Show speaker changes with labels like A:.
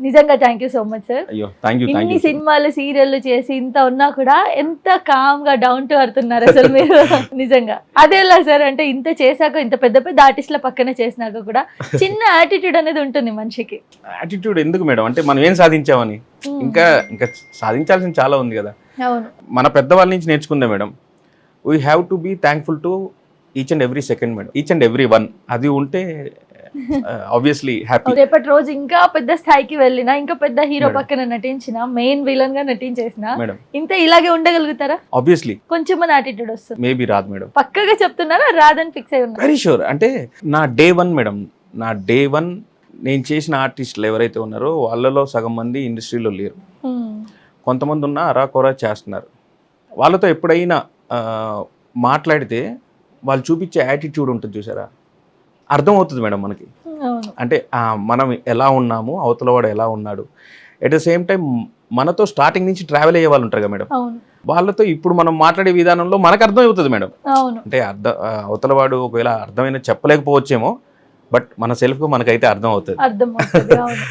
A: నిజంగా thank you so much sir.
B: అయ్యో thank you
A: ఇన్ని సినిమాలు సీరియల్ చేసి ఇంత ఉన్నా కూడా ఎంత కామ్ గా డౌన్ టు అర్త్ ఉన్నారు అసలు మీరు. నిజంగా అదేలా సార్, అంటే ఇంత చేశాక ఇంత పెద్ద పెద్ద ఆర్టిస్టుల పక్కన చేసినాక కూడా చిన్న యాటిట్యూడ్ అనేది ఉంటుంది మనిషికి.
B: యాటిట్యూడ్ ఎందుకు మేడం, అంటే మనం ఏం సాధించామని, ఇంకా ఇంకా సాధించాల్సింది చాలా ఉంది కదా.
A: అవును,
B: మన పెద్దవాళ్ళ నుంచి నేర్చుకుందాం madam. We have to be thankful to each and every second madam, each and every one. అది ఉంటే ఆబ్వియస్లీ హ్యాపీ.
A: రేపటి రోజు ఇంకా పెద్ద స్థాయికి వెళ్ళినా, ఇంకా పెద్ద హీరో
B: Madam.
A: పక్కన నటించిన, మెయిన్ విలన్ గా నటించేసిన
B: మేడం
A: ఇంత ఇలాగే ఉండగలుగుతారా?
B: ఆబ్వియస్లీ
A: కొంచెం మన యాటిట్యూడ్ వస్తుంది.
B: మేబీ రాదు మేడం.
A: పక్కగా చెప్తున్నారా రాదని ఫిక్స్ అయి ఉన్నారు?
B: Very sure. అంటే నా డే వన్ మేడం, నా డే వన్ నేను చేసిన ఆర్టిస్టులు ఎవరైతే ఉన్నారో వాళ్ళలో సగం మంది ఇండస్ట్రీలో లేరు. కొంతమంది ఉన్న అరాకొరా చేస్తున్నారు. వాళ్ళతో ఎప్పుడైనా మాట్లాడితే వాళ్ళు చూపించే యాటిట్యూడ్ ఉంటుంది చూసారా, అర్థం అవుతుంది మేడం మనకి.
A: అవును,
B: అంటే మనం ఎలా ఉన్నాము, అవతల వాడు ఎలా ఉన్నాడు. ఎట్ ద సేమ్ టైం మనతో స్టార్టింగ్ నుంచి ట్రావెల్ అయ్యే వాళ్ళు ఉంటారు కదా మేడం,
A: అవును,
B: వాళ్ళతో ఇప్పుడు మనం మాట్లాడే విధానంలో మనకు అర్థం అవుతుంది మేడం.
A: అవును.
B: అంటే అవతల వాడు ఒకవేళ అర్థమైన చెప్పలేకపోవచ్చేమో, బట్ మన సెల్ఫ్గా మనకైతే అర్థం అవుతుంది.
A: అర్థం అవుతుంది. అవును.